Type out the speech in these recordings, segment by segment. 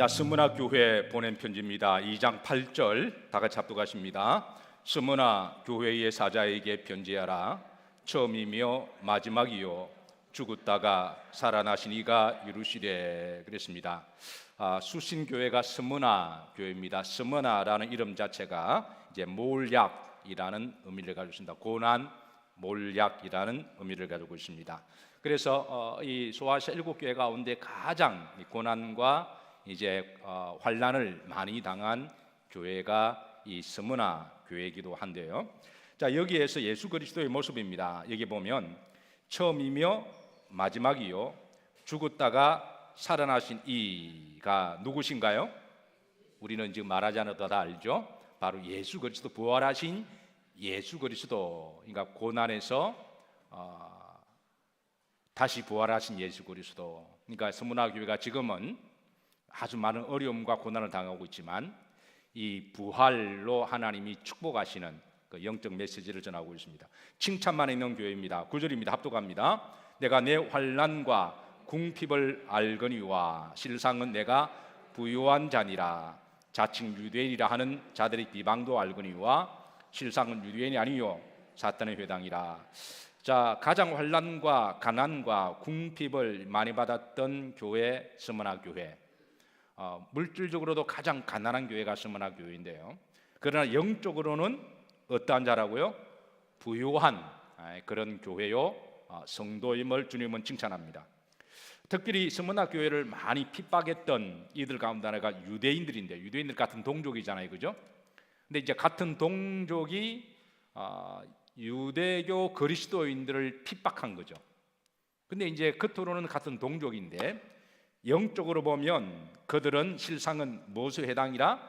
자, 스무나 교회 보낸 편지입니다. 2장 8절 다 같이 합독하십니다. 스무나 교회의 사자에게 편지하라. 처음이며 마지막이요 죽었다가 살아나신 이가 이루시되. 그랬습니다. 수신교회가 스무나 교회입니다. 스무나라는 이름 자체가 이제 몰약이라는 의미를 가지고 있습니다. 고난, 몰약이라는 의미를 가지고 있습니다. 그래서 이 소아시아 7교회 가운데 가장 고난과 이제 환난을 많이 당한 교회가 이 스무나 교회이기도 한데요. 자, 여기에서 예수 그리스도의 모습입니다. 여기 보면 처음이며 마지막이요 죽었다가 살아나신 이가 누구신가요? 우리는 지금 말하지 않아도 다 알죠. 바로 예수 그리스도, 부활하신 예수 그리스도. 그러니까 고난에서 다시 부활하신 예수 그리스도. 그러니까 스무나 교회가 지금은 아주 많은 어려움과 고난을 당하고 있지만 이 부활로 하나님이 축복하시는 그 영적 메시지를 전하고 있습니다. 칭찬만 있는 교회입니다. 9절입니다. 합독합니다. 내가 내 환난과 궁핍을 알거니와 실상은 내가 부요한 자니라. 자칭 유대인이라 하는 자들의 비방도 알거니와 실상은 유대인이 아니요 사탄의 회당이라. 자, 가장 환난과 가난과 궁핍을 많이 받았던 교회, 스무나 교회. 물질적으로도 가장 가난한 교회가 스무나 교회인데요. 그러나 영적으로는 어떠한 자라고요? 부요한 그런 교회요 성도임을 주님은 칭찬합니다. 특별히 스무나 교회를 많이 핍박했던 이들 가운데 하나가 유대인들인데, 유대인들 같은 동족이잖아요, 그죠? 근데 이제 같은 동족이 유대교 그리스도인들을 핍박한 거죠. 근데 이제 겉으로는 같은 동족인데 영적으로 보면 그들은 실상은 무엇의 회당이라?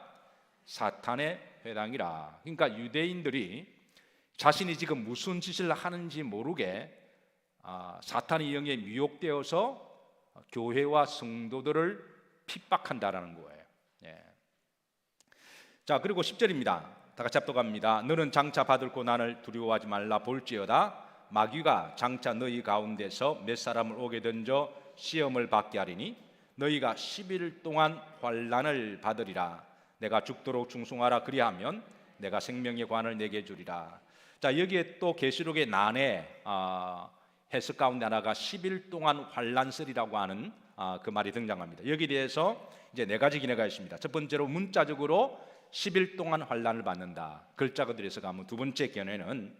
사탄의 회당이라. 그러니까 유대인들이 자신이 지금 무슨 짓을 하는지 모르게 사탄의 영에 미혹되어서 교회와 성도들을 핍박한다라는 거예요. 예. 자, 그리고 10절입니다. 다 같이 합독합니다. 너는 장차 받을 고난을 두려워하지 말라. 볼지어다 마귀가 장차 너희 가운데서 몇 사람을 오게 던져 시험을 받게 하리니 너희가 10일 동안 환난을 받으리라. 내가 죽도록 충성하라. 그리하면 내가 생명의 관을 내게 주리라. 자, 여기에 또 계시록의 난해 해석 가운데 하나가 10일 동안 환난설이라고 하는 그 말이 등장합니다. 여기에 대해서 이제 네 가지 견해가 있습니다. 첫 번째로 문자적으로 10일 동안 환난을 받는다. 글자 그대로서 가면 두 번째 견해는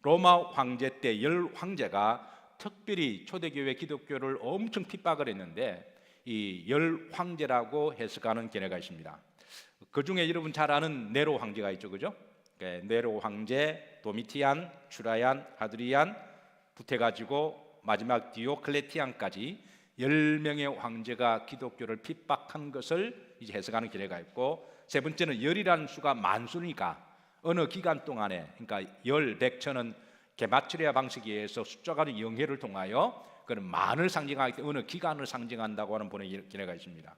로마 황제 때 열 황제가 특별히 초대교회 기독교를 엄청 핍박을 했는데 이 열 황제라고 해석하는 견해가 있습니다. 그 중에 여러분 잘 아는 네로 황제가 있죠, 그죠? 네로 황제, 도미티안, 추라얀, 하드리안 붙어가지고 마지막 디오클레티안까지 10명의 황제가 기독교를 핍박한 것을 이제 해석하는 견해가 있고, 세 번째는 열이라는 수가 만수니까 어느 기간 동안에, 그러니까 열, 백천은 게마트리아 방식에 의해서 숫자가 영해를 통하여 그런 만을 상징하기 때문에 어느 기간을 상징한다고 하는 본의 견해가 있습니다.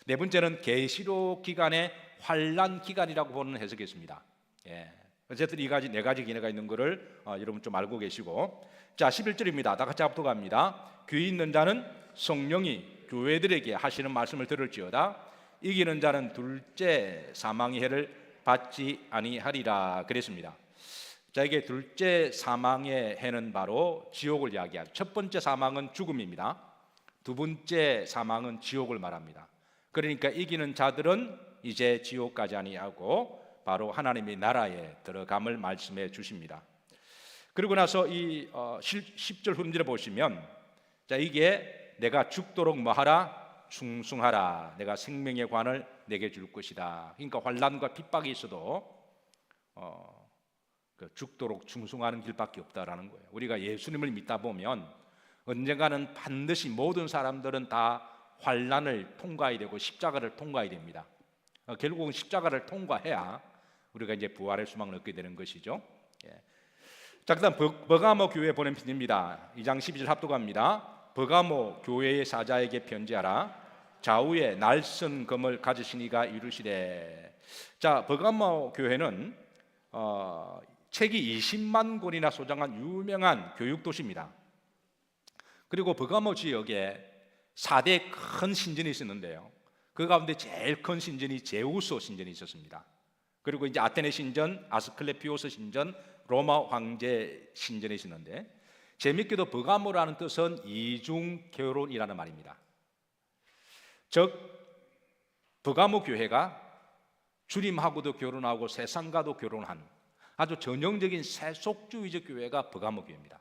네 번째는 계시록 기간의 환난 기간이라고 보는 해석이 있습니다. 예. 어쨌든 이 가지 네 가지 견해가 있는 것을 여러분 좀 알고 계시고, 자 11절입니다. 다 같이 합독합니다. 귀 있는 자는 성령이 교회들에게 하시는 말씀을 들을지어다. 이기는 자는 둘째 사망의 해를 받지 아니하리라. 그랬습니다. 자, 이게 둘째 사망의 해는 바로 지옥을 이야기하죠. 첫 번째 사망은 죽음입니다. 두 번째 사망은 지옥을 말합니다. 그러니까 이기는 자들은 이제 지옥 가지 아니하고 바로 하나님의 나라에 들어감을 말씀해 주십니다. 그리고 나서 이 10절 후문제를 보시면, 자, 이게 내가 죽도록 뭐하라? 충성하라. 내가 생명의 관을 내게 줄 것이다. 그러니까 환난과 핍박이 있어도 죽도록 충성하는 길밖에 없다라는 거예요. 우리가 예수님을 믿다 보면 언젠가는 반드시 모든 사람들은 다 환난을 통과해야 되고 십자가를 통과해야 됩니다. 결국은 십자가를 통과해야 우리가 이제 부활의 소망을 얻게 되는 것이죠. 예. 자, 그다음 버가모 교회에 보낸 편지입니다. 2장 12절 합독합니다. 버가모 교회의 사자에게 편지하라. 좌우에 날선 검을 가지신 이가 이루시되. 자, 버가모 교회는 책이 20만 권이나 소장한 유명한 교육도시입니다. 그리고 버가모 지역에 4대 큰 신전이 있었는데요, 그 가운데 제일 큰 신전이 제우스 신전이 있었습니다. 그리고 이제 아테네 신전, 아스클레피오스 신전, 로마 황제 신전이 있었는데, 재밌게도 버가모라는 뜻은 이중 결혼이라는 말입니다. 즉 버가모 교회가 주님하고도 결혼하고 세상과도 결혼한 아주 전형적인 세속주의적 교회가 버가모 교회입니다.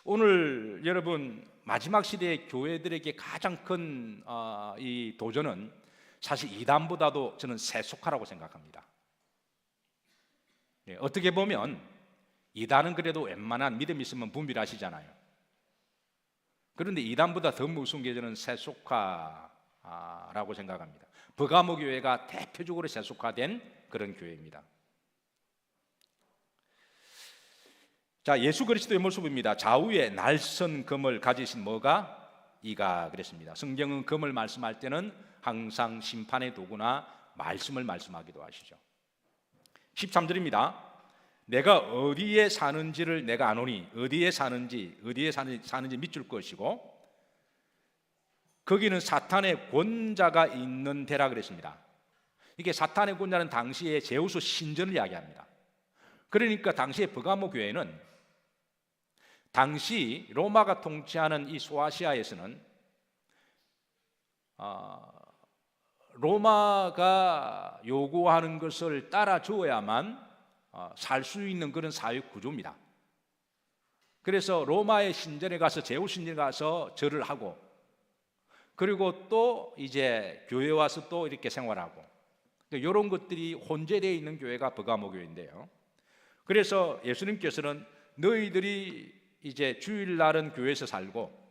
오늘 여러분 마지막 시대의 교회들에게 가장 큰 이 도전은 사실 이단보다도 저는 세속화라고 생각합니다. 어떻게 보면 이단은 그래도 웬만한 믿음 있으면 분별하시잖아요. 그런데 이단보다 더 무서운 게 저는 세속화라고 생각합니다. 버가모 교회가 대표적으로 세속화된 그런 교회입니다. 자, 예수 그리스도의 모습입니다. 좌우에 날선 금을 가지신 뭐가? 이가 그랬습니다. 성경은 금을 말씀할 때는 항상 심판의 도구나 말씀을 말씀하기도 하시죠. 13절입니다. 내가 어디에 사는지를 내가 아노니, 어디에 사는지 믿줄 것이고 거기는 사탄의 권자가 있는 데라 그랬습니다. 이게 사탄의 권자는 당시에 제우스 신전을 이야기합니다. 그러니까 당시에 버가모 교회는 당시 로마가 통치하는 이 소아시아에서는 로마가 요구하는 것을 따라줘야만 살 수 있는 그런 사회 구조입니다. 그래서 로마의 신전에 가서 제우스 신전에 가서 절을 하고 그리고 또 이제 교회에 와서 또 이렇게 생활하고 이런 것들이 혼재되어 있는 교회가 버가모 교회인데요. 그래서 예수님께서는 너희들이 이제 주일날은 교회에서 살고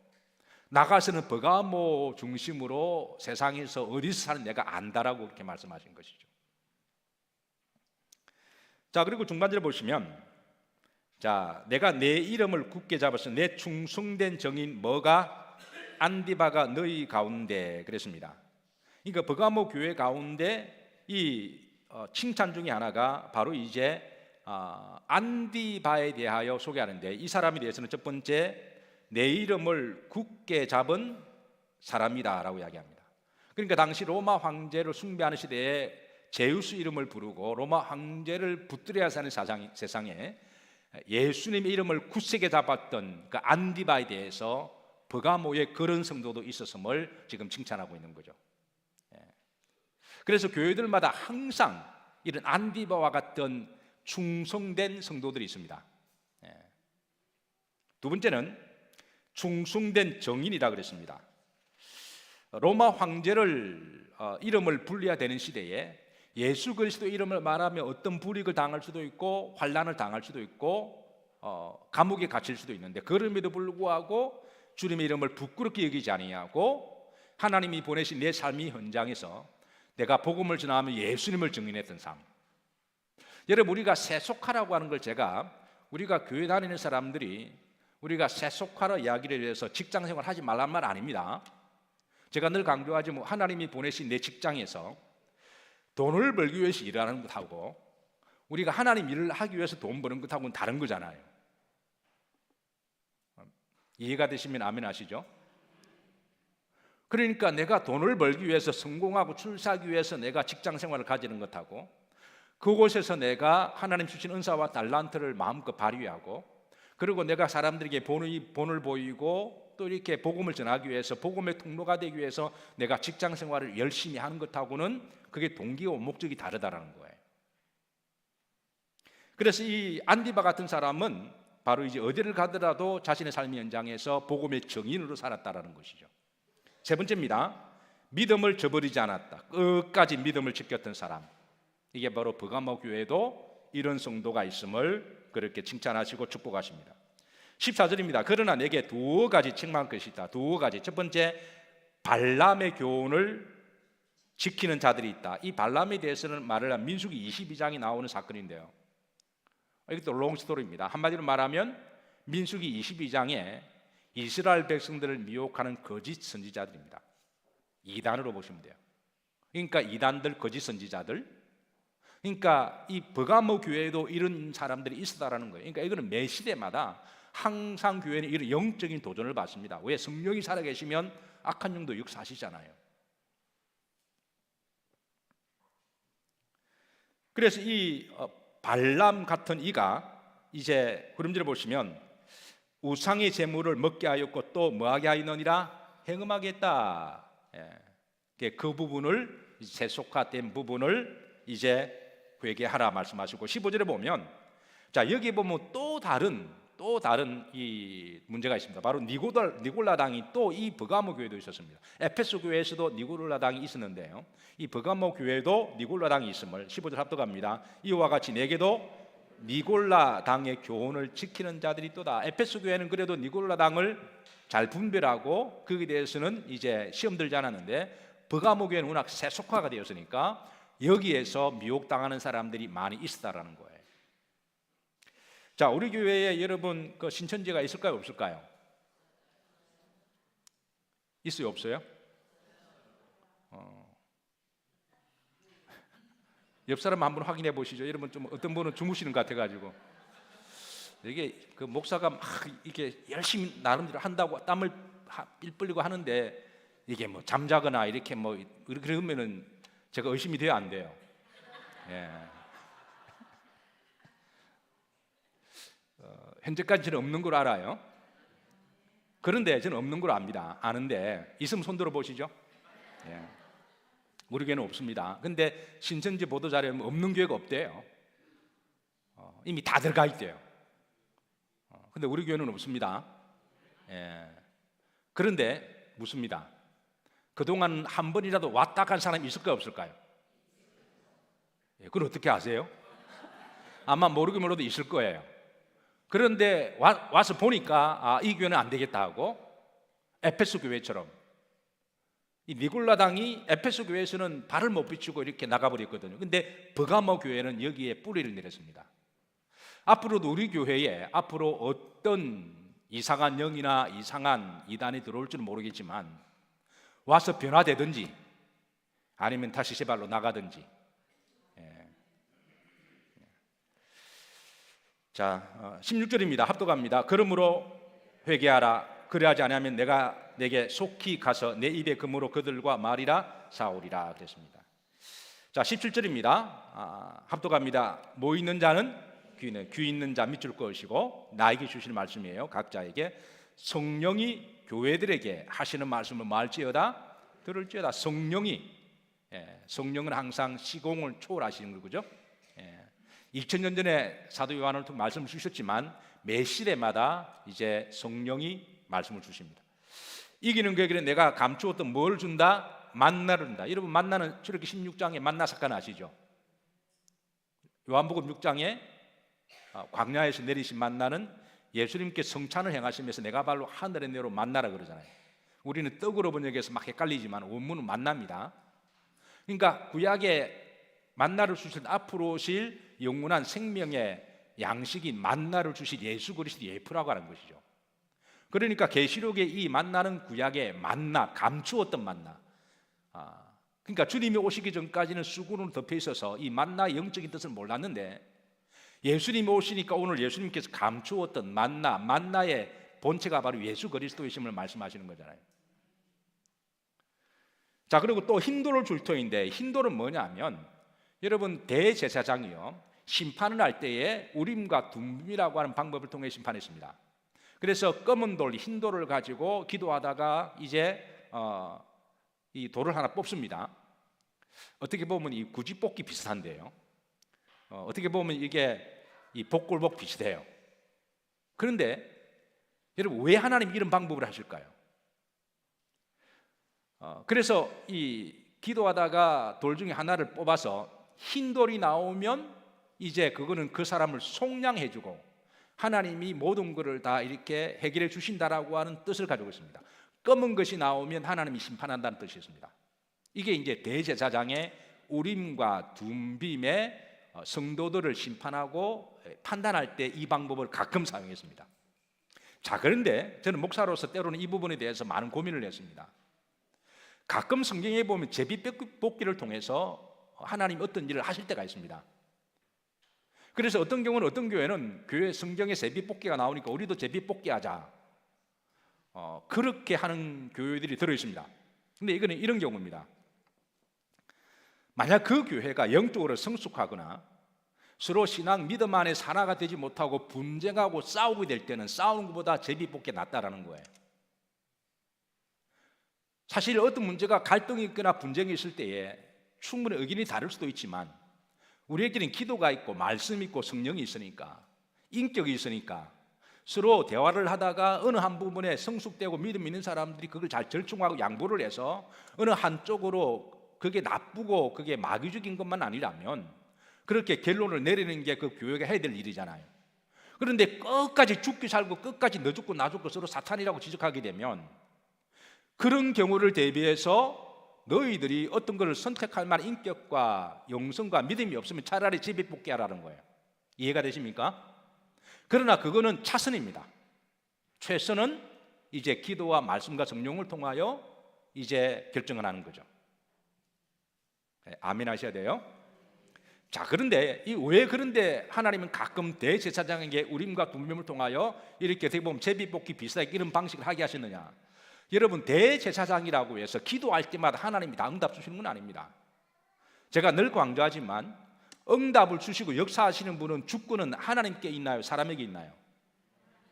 나가서는 버가모 중심으로 세상에서 어디서 사는 내가 안다라고 그렇게 말씀하신 것이죠. 자, 그리고 중간절에 보시면 자, 내가 내 이름을 굳게 잡아서 내 충성된 정인 뭐가 안디바가 너희 가운데 그랬습니다. 그러니까 버가모 교회 가운데 이 칭찬 중에 하나가 바로 이제 안디바에 대하여 소개하는데 이 사람에 대해서는 첫 번째 내 이름을 굳게 잡은 사람이다라고 이야기합니다. 그러니까 당시 로마 황제를 숭배하는 시대에 제우스 이름을 부르고 로마 황제를 붙들어야 사는 세상에 예수님의 이름을 굳세게 잡았던 그 안디바에 대해서 버가모의 그런 성도도 있었음을 지금 칭찬하고 있는 거죠. 그래서 교회들마다 항상 이런 안디바와 같은 충성된 성도들이 있습니다. 두 번째는 충성된 정인이라 그랬습니다. 로마 황제를 이름을 불려야 되는 시대에 예수 그리스도 이름을 말하면 어떤 불이익을 당할 수도 있고 환난을 당할 수도 있고 감옥에 갇힐 수도 있는데 그럼에도 불구하고 주님의 이름을 부끄럽게 여기지 아니하고 하나님이 보내신 내 삶의 현장에서 내가 복음을 전하며 예수님을 증인했던 삶. 여러분 우리가 세속화라고 하는 걸 우리가 교회 다니는 사람들이 우리가 세속화로 이야기를 해서 직장생활 하지 말란 말 아닙니다. 제가 늘 강조하지만 하나님이 보내신 내 직장에서 돈을 벌기 위해서 일하는 것하고 우리가 하나님 일을 하기 위해서 돈 버는 것하고는 다른 거잖아요. 이해가 되시면 아멘 하시죠? 그러니까 내가 돈을 벌기 위해서 성공하고 출세하기 위해서 내가 직장생활을 가지는 것하고 그곳에서 내가 하나님 주신 은사와 달란트를 마음껏 발휘하고 그리고 내가 사람들에게 본을 보이고 또 이렇게 복음을 전하기 위해서 복음의 통로가 되기 위해서 내가 직장생활을 열심히 하는 것하고는 그게 동기와 목적이 다르다라는 거예요. 그래서 이 안디바 같은 사람은 바로 이제 어디를 가더라도 자신의 삶의 현장에서 복음의 증인으로 살았다라는 것이죠. 세 번째입니다. 믿음을 저버리지 않았다. 끝까지 믿음을 지켰던 사람. 이게 바로 버가모 교회도 이런 성도가 있음을 그렇게 칭찬하시고 축복하십니다. 14절입니다. 그러나 내게 두 가지 책망할 것이 있다. 두 가지. 첫 번째, 발람의 교훈을 지키는 자들이 있다. 이 발람에 대해서는 말을 한 민수기 22장이 나오는 사건인데요. 이것도 롱스토리입니다. 한마디로 말하면 민수기 22장에 이스라엘 백성들을 미혹하는 거짓 선지자들입니다. 이단으로 보시면 돼요. 그러니까 이단들, 거짓 선지자들. 그러니까 이 버가모 교회에도 이런 사람들이 있었다라는 거예요. 그러니까 이거는 매 시대마다 항상 교회는 이런 영적인 도전을 받습니다. 왜? 성령이 살아계시면 악한 영도 역사하시잖아요. 그래서 이 발람 같은 이가 이제 후렴절에 보시면 우상의 제물을 먹게 하였고 또 뭐하게 하였느니라 행음하게 했다. 그 부분을 세속화된 부분을 이제 회개하라 말씀하시고 15절에 보면 자 여기 보면 또 다른 이 문제가 있습니다. 바로 니골라당이 또 이 버가모 교회도 있었습니다. 에페소 교회에서도 니골라당이 있었는데요. 이 버가모 교회도 니골라당이 있음을 15절 합독합니다. 이와 같이 내게도 니골라당의 교훈을 지키는 자들이 또다. 에페소 교회는 그래도 니골라당을 잘 분별하고 거기에 대해서는 이제 시험 들지 않았는데 버가모 교회는 워낙 세속화가 되었으니까 여기에서 미혹당하는 사람들이 많이 있었다라는 거예요. 자, 우리 교회에 여러분 그 신천지가 있을까요, 없을까요? 있어요, 없어요? 옆 사람 한번 확인해 보시죠. 여러분 좀 어떤 분은 주무시는 것 같아가지고 이게 그 목사가 막 이게 열심히 나름대로 한다고 땀을 삘 흘리고 하는데 이게 뭐 잠자거나 이렇게 뭐 그러면은 제가 의심이 돼요, 안 돼요? 예. 현재까지 저는 없는 걸 알아요. 그런데 저는 없는 걸 압니다. 아는데 있으면 손 들어 보시죠. 예. 우리 교회는 없습니다. 근데 신천지 보도자료에 없는 교회가 없대요. 이미 다 들어가 있대요. 근데 우리 교회는 없습니다. 예. 그런데 묻습니다. 그동안 한 번이라도 왔다 간 사람이 있을까요, 없을까요? 예, 그걸 어떻게 아세요? 아마 모르긴 몰라도 있을 거예요. 그런데 와서 보니까 이 교회는 안 되겠다 하고 에페소 교회처럼 이 니골라당이 에페소 교회에서는 발을 못 비추고 이렇게 나가버렸거든요. 근데 버가모 교회는 여기에 뿌리를 내렸습니다. 앞으로도 우리 교회에 앞으로 어떤 이상한 영이나 이상한 이단이 들어올지는 모르겠지만 와서 변화되든지 아니면 다시 제 발로 나가든지. 자, 16절입니다. 합독합니다. 그러므로 회개하라. 그리하지 아니하면 내가 내게 속히 가서 내 입의 금으로 그들과 말이라 사오리라 그랬습니다. 자, 17절입니다. 합독합니다. 뭐 있는 자는 귀 있는 자 밑줄 것이고 나에게 주시는 말씀이에요. 각자에게 성령이 교회들에게 하시는 말씀을 말지어다 들을지어다. 성령은 항상 시공을 초월하시는 거죠. 2000년 전에 사도 요한을 통해 말씀을 주셨지만 매 시대마다 이제 성령이 말씀을 주십니다. 이기는 교회에게는 내가 감추었던 뭘 준다? 만나를 준다. 여러분 만나는 출애굽기 16장에 만나 사건 아시죠? 요한복음 6장에 광야에서 내리신 만나는 예수님께 성찬을 행하시면서 내가 발로 하늘에 내려 만나라 그러잖아요. 우리는 떡으로 번역해서 막 헷갈리지만 원문은 만납니다. 그러니까 구약에 만나를 주실 앞으로 오실 영원한 생명의 양식인 만나를 주실 예수 그리스도 예표라고 하는 것이죠. 그러니까 계시록에 이 만나는 구약의 만나, 감추었던 만나. 그러니까 주님이 오시기 전까지는 수군으로 덮여 있어서 이 만나의 영적인 뜻을 몰랐는데 예수님이 오시니까 오늘 예수님께서 감추었던 만나의 본체가 바로 예수 그리스도이심을 말씀하시는 거잖아요. 자, 그리고 또 힌도를 줄 터인데 힌도는 뭐냐면 여러분 대제사장이요 심판을 할 때에 우림과 둠빔이라고 하는 방법을 통해 심판했습니다. 그래서 검은 돌 흰돌을 가지고 기도하다가 이제 이 돌을 하나 뽑습니다. 어떻게 보면 이 구지뽑기 비슷한데요. 어떻게 보면 이게 이 복골복 비슷해요. 그런데 여러분 왜 하나님 이런 방법을 하실까요? 그래서 이 기도하다가 돌 중에 하나를 뽑아서 흰 돌이 나오면 이제 그거는 그 사람을 속량해주고 하나님이 모든 것을 다 이렇게 해결해 주신다라고 하는 뜻을 가지고 있습니다. 검은 것이 나오면 하나님이 심판한다는 뜻이 있습니다. 이게 이제 대제사장의 우림과 둠빔의 성도들을 심판하고 판단할 때 이 방법을 가끔 사용했습니다. 자, 그런데 저는 목사로서 때로는 이 부분에 대해서 많은 고민을 했습니다. 가끔 성경에 보면 제비뽑기를 통해서 하나님 어떤 일을 하실 때가 있습니다. 그래서 어떤 경우는 어떤 교회는 교회 성경에 제비뽑기가 나오니까 우리도 제비뽑기 하자 그렇게 하는 교회들이 들어있습니다. 근데 이거는 이런 경우입니다. 만약 그 교회가 영적으로 성숙하거나 서로 신앙 믿음 안에 하나가 되지 못하고 분쟁하고 싸우게 될 때는 싸우는 것보다 제비뽑기 낫다라는 거예요. 사실 어떤 문제가 갈등이 있거나 분쟁이 있을 때에 충분히 의견이 다를 수도 있지만 우리에게는 기도가 있고 말씀이 있고 성령이 있으니까, 인격이 있으니까 서로 대화를 하다가 어느 한 부분에 성숙되고 믿음 있는 사람들이 그걸 잘 절충하고 양보를 해서 어느 한쪽으로 그게 나쁘고 그게 마귀적인 것만 아니라면 그렇게 결론을 내리는 게 그 교회가 해야 될 일이잖아요. 그런데 끝까지 죽기 살고 끝까지 너 죽고 나 죽고 서로 사탄이라고 지적하게 되면 그런 경우를 대비해서 너희들이 어떤 것을 선택할 만한 인격과 영성과 믿음이 없으면 차라리 제비뽑기 하라는 거예요. 이해가 되십니까? 그러나 그거는 차선입니다. 최선은 이제 기도와 말씀과 성령을 통하여 이제 결정을 하는 거죠. 아멘 하셔야 돼요. 자, 그런데 그런데 하나님은 가끔 대제사장에게 우림과 둠밈을 통하여 이렇게 어떻게 보면 제비뽑기 비슷하게 이런 방식을 하게 하셨느냐? 여러분, 대제사장이라고 해서 기도할 때마다 하나님이 다 응답 주시는 건 아닙니다. 제가 늘 강조하지만 응답을 주시고 역사하시는 분은 주권은 하나님께 있나요? 사람에게 있나요?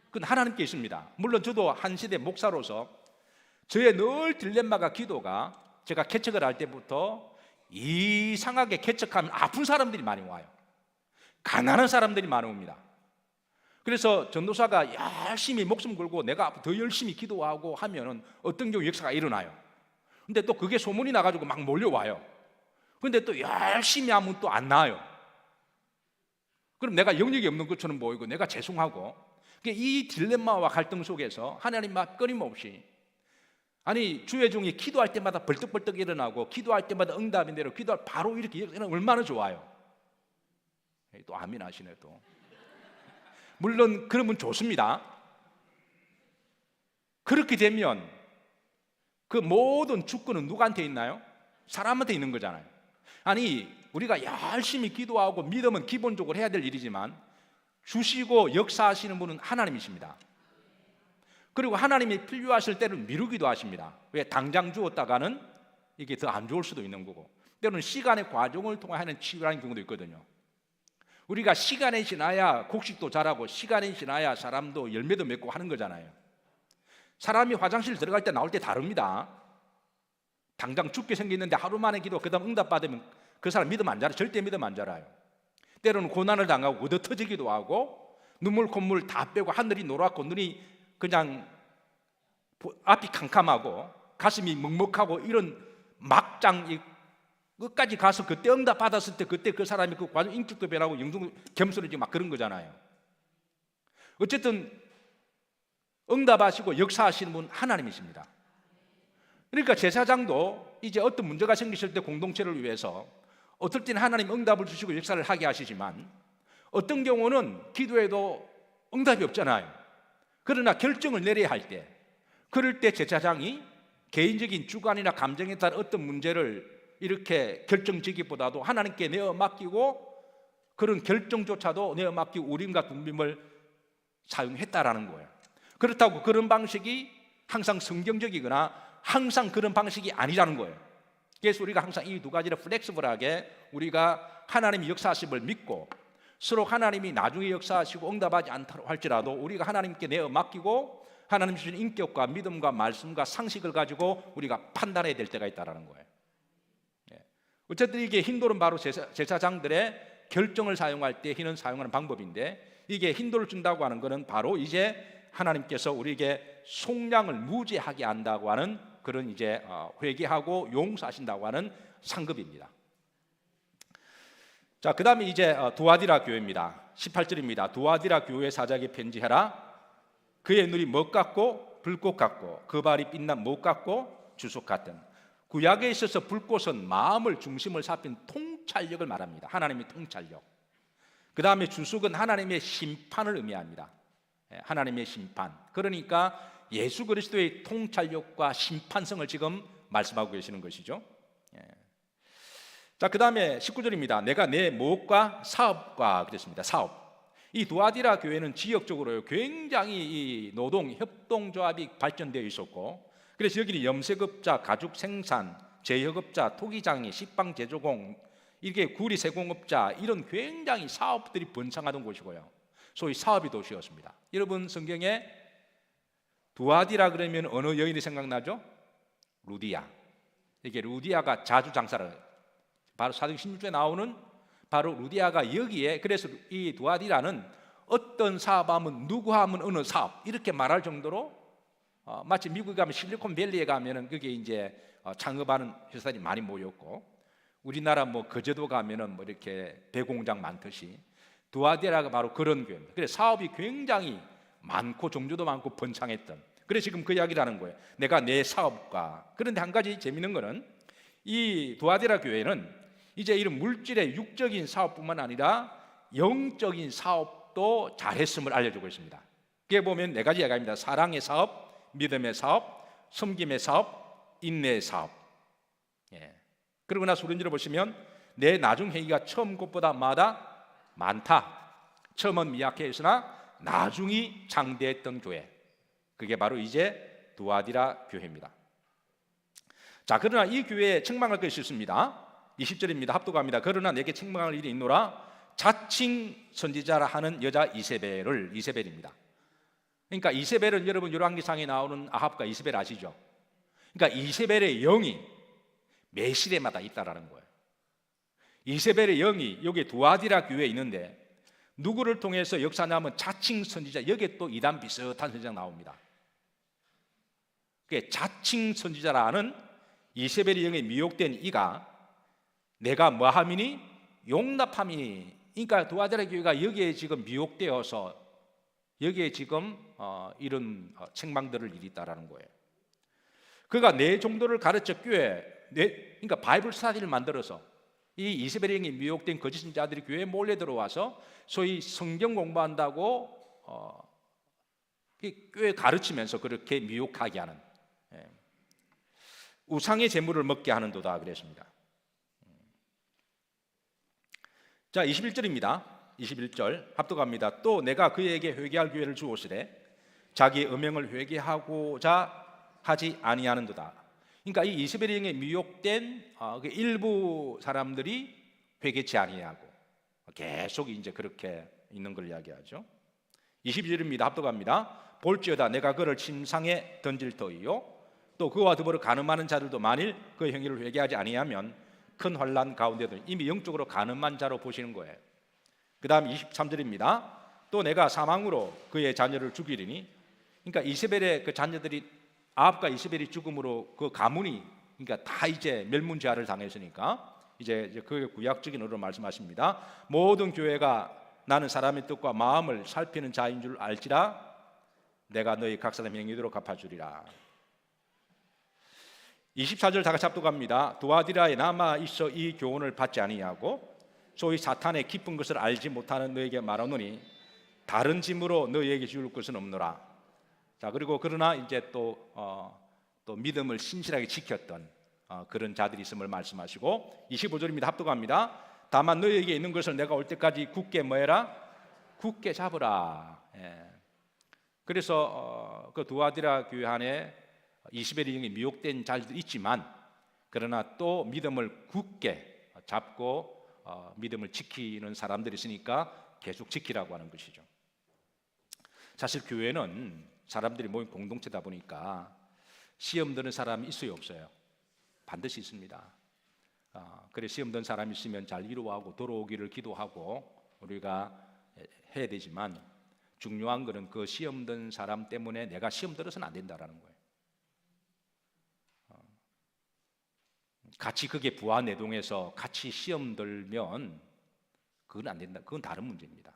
그건 하나님께 있습니다. 물론 저도 한 시대 목사로서 저의 늘 딜레마가 기도가 제가 개척을 할 때부터 이상하게 개척하면 아픈 사람들이 많이 와요. 가난한 사람들이 많이 옵니다. 그래서 전도사가 열심히 목숨 걸고 내가 더 열심히 기도하고 하면 어떤 경우 역사가 일어나요. 근데 또 그게 소문이 나가지고 막 몰려와요. 근데 또 열심히 하면 또 안 나아요. 그럼 내가 영역이 없는 것처럼 보이고 내가 죄송하고, 이 딜레마와 갈등 속에서 하나님 앞 끊임없이 주의 종이 기도할 때마다 벌떡벌떡 일어나고 기도할 때마다 응답이 내려 기도할 바로 이렇게 일어나면 얼마나 좋아요. 또 아멘 하시네 또. 물론 그러면 좋습니다. 그렇게 되면 그 모든 주권은 누구한테 있나요? 사람한테 있는 거잖아요. 우리가 열심히 기도하고 믿음은 기본적으로 해야 될 일이지만 주시고 역사하시는 분은 하나님이십니다. 그리고 하나님이 필요하실 때는 미루기도 하십니다. 왜? 당장 주었다가는 이게 더 안 좋을 수도 있는 거고, 때로는 시간의 과정을 통해 하는 치유라는 경우도 있거든요. 우리가 시간이 지나야 곡식도 자라고 시간이 지나야 사람도 열매도 맺고 하는 거잖아요. 사람이 화장실 들어갈 때 나올 때 다릅니다. 당장 죽게 생겼는데 하루 만에 기도 그다음 응답 받으면 그 사람 믿음 안 자라. 절대 믿음 안 자라요. 때로는 고난을 당하고 얻어 터지기도 하고 눈물 콧물 다 빼고 하늘이 노랗고 눈이 그냥 앞이 캄캄하고 가슴이 먹먹하고 이런 막장 끝까지 가서 그때 응답 받았을 때 그때 그 사람이 그 과정 인격도 변하고 영성 겸손해지고 막 그런 거잖아요. 어쨌든 응답하시고 역사하시는 분 하나님이십니다. 그러니까 제사장도 이제 어떤 문제가 생기실 때 공동체를 위해서 어떨 때는 하나님 응답을 주시고 역사를 하게 하시지만 어떤 경우는 기도해도 응답이 없잖아요. 그러나 결정을 내려야 할 때, 그럴 때 제사장이 개인적인 주관이나 감정에 따른 어떤 문제를 이렇게 결정지기보다도 하나님께 내어 맡기고 그런 결정조차도 내어 맡기고 우림과 둠밈을 사용했다라는 거예요. 그렇다고 그런 방식이 항상 성경적이거나 항상 그런 방식이 아니라는 거예요. 그래서 우리가 항상 이 두 가지를 플렉시블하게 우리가 하나님의 역사하심을 믿고 서로 하나님이 나중에 역사하시고 응답하지 않다고 할지라도 우리가 하나님께 내어 맡기고 하나님 주신 인격과 믿음과 말씀과 상식을 가지고 우리가 판단해야 될 때가 있다는 거예요. 어쨌든 이게 힌도는 바로 제사장들의 결정을 사용할 때 hin은 사용하는 방법인데, 이게 힌도를 준다고 하는 것은 바로 이제 하나님께서 우리에게 속량을 무죄하게 한다고 하는 그런 이제 회개하고 용서하신다고 하는 상급입니다. 자, 그 다음에 이제 두아디라 교회입니다. 18절입니다. 두아디라 교회 사자에게 편지하라. 그의 눈이 못 같고 불꽃 같고 그 발이 빛난 못 같고 주석 같은. 구약에 있어서 불꽃은 마음을 중심을 살핀 통찰력을 말합니다. 하나님의 통찰력. 그 다음에 주석은 하나님의 심판을 의미합니다. 하나님의 심판. 그러니까 예수 그리스도의 통찰력과 심판성을 지금 말씀하고 계시는 것이죠. 자, 그 다음에 19절입니다. 내가 내 목과 사업과 그랬습니다. 사업. 이 두아디라 교회는 지역적으로 굉장히 이 노동 협동조합이 발전되어 있었고, 그래서 여기는 염세급자, 가죽 생산, 제역업자, 토기장이, 식빵 제조공, 이게 구리 세공업자, 이런 굉장히 사업들이 번창하던 곳이고요. 소위 사업의 도시였습니다. 여러분 성경에 두아디라 그러면 어느 여인이 생각나죠? 루디아. 이게 루디아가 자주 장사를, 바로 사도행전 16조에 나오는 바로 루디아가 여기에, 그래서 이 두아디라는 어떤 사업하면 누구 하면 어느 사업 이렇게 말할 정도로 마치 미국에 가면 실리콘밸리에 가면은 그게 이제 창업하는 회사들이 많이 모였고, 우리나라 뭐 거제도 가면은 뭐 이렇게 배공장 많듯이 두아디라가 바로 그런 교회입니다. 그래서 사업이 굉장히 많고 종류도 많고 번창했던. 그래서 지금 그 이야기를 하는 거예요. 내가 내 사업가. 그런데 한 가지 재미있는 거는 이 두아디라 교회는 이제 이런 물질의 육적인 사업뿐만 아니라 영적인 사업도 잘했음을 알려주고 있습니다. 그게 보면 네 가지 이야기입니다. 사랑의 사업, 믿음의 사업, 섬김의 사업, 인내의 사업. 예. 그러고 나서 우리 보시면 내 나중 행위가 처음 것보다 마다 많다. 처음은 미약해 했으나 나중이 장대했던 교회. 그게 바로 이제 두아디라 교회입니다. 자, 그러나 이 교회에 책망할 것이 있습니다. 20절입니다. 합독합니다. 그러나 내게 책망할 일이 있노라. 자칭 선지자라 하는 여자 이세벨입니다. 그러니까 이세벨은 여러분 열왕기상에 나오는 아합과 이세벨 아시죠? 그러니까 이세벨의 영이 매시대마다 있다라는 거예요. 이세벨의 영이 여기 두아디라 교회에 있는데 누구를 통해서 역사냐면 자칭 선지자, 여기에 또 이단 비슷한 선지자가 나옵니다. 그게 자칭 선지자라는 이세벨의 영에 미혹된 이가 내가 뭐함이니 용납함이니, 그러니까 두아디라 교회가 여기에 지금 미혹되어서 여기에 지금 이런 책망들을 일있다라는 거예요. 그가 내 정도를 가르쳐 교회, 그러니까 바이블 스타디를 만들어서 이 이세벨의 영에 미혹된 거짓 신자들이 교회에 몰려 들어와서 소위 성경 공부한다고 교회 가르치면서 그렇게 미혹하게 하는, 우상의 제물을 먹게 하는도다 그랬습니다. 자, 21절입니다. 21절 합독합니다. 또 내가 그에게 회개할 기회를 주옵시되 자기 음행을 회개하고자 하지 아니하는도다. 그러니까 이 이세벨의 영에 미혹된 일부 사람들이 회개치 아니하고 계속 이제 그렇게 있는 걸 이야기하죠. 22절입니다. 합독합니다. 볼지어다 내가 그를 침상에 던질 터이요 또 그와 더불어 간음하는 자들도 만일 그 행위를 회개하지 아니하면 큰 환난 가운데도, 이미 영적으로 간음한 자로 보시는 거예요. 그 다음 23절입니다. 또 내가 사망으로 그의 자녀를 죽이리니, 그러니까 이세벨의 그 자녀들이 아합과 이세벨이 죽음으로 그 가문이, 그러니까 다 이제 멸문제하를 당했으니까 이제 그 구약적인 어로 말씀하십니다. 모든 교회가 나는 사람의 뜻과 마음을 살피는 자인 줄 알지라 내가 너희 각 사람 행위대로 갚아주리라. 24절 다 같이 합독합니다. 두아디라에 남아 있어 이 교훈을 받지 아니하고 소위 사탄의 깊은 것을 알지 못하는 너에게 말하노니 다른 짐으로 너에게 지울 것은 없노라. 자, 그리고 그러나 이제 또 믿음을 신실하게 지켰던 그런 자들이 있음을 말씀하시고 25절입니다. 합독합니다. 다만 너에게 있는 것을 내가 올 때까지 굳게 뭐해라? 굳게 잡으라. 예. 그래서 그 두아디라 교회 안에 이세벨의 영에 미혹된 자들도 있지만 그러나 또 믿음을 굳게 잡고 믿음을 지키는 사람들이 있으니까 계속 지키라고 하는 것이죠. 사실 교회는 사람들이 모인 공동체다 보니까 시험 드는 사람이 있어요, 없어요? 반드시 있습니다. 그래서 시험 드는 사람이 있으면 잘 위로하고 돌아오기를 기도하고 우리가 해야 되지만 중요한 것은 그 시험 든 사람 때문에 내가 시험 들어서는 안 된다라는 거예요. 같이 그게 부하 내동해서 같이 시험 들면 그건 안 된다. 그건 다른 문제입니다.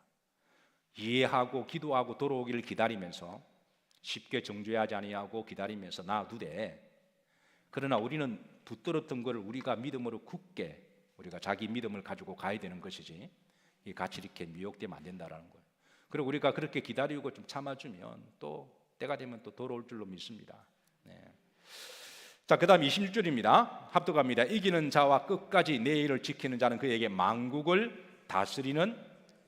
이해하고 기도하고 돌아오기를 기다리면서 쉽게 정죄하지 아니하고 기다리면서 놔두되, 그러나 우리는 붙들었던 것을 우리가 믿음으로 굳게 우리가 자기 믿음을 가지고 가야 되는 것이지 같이 이렇게 미혹되면 안 된다라는 거예요. 그리고 우리가 그렇게 기다리고 좀 참아주면 또 때가 되면 또 돌아올 줄로 믿습니다. 네. 자, 그 다음 26절입니다. 합독합니다. 이기는 자와 끝까지 내 일을 지키는 자는 그에게 만국을 다스리는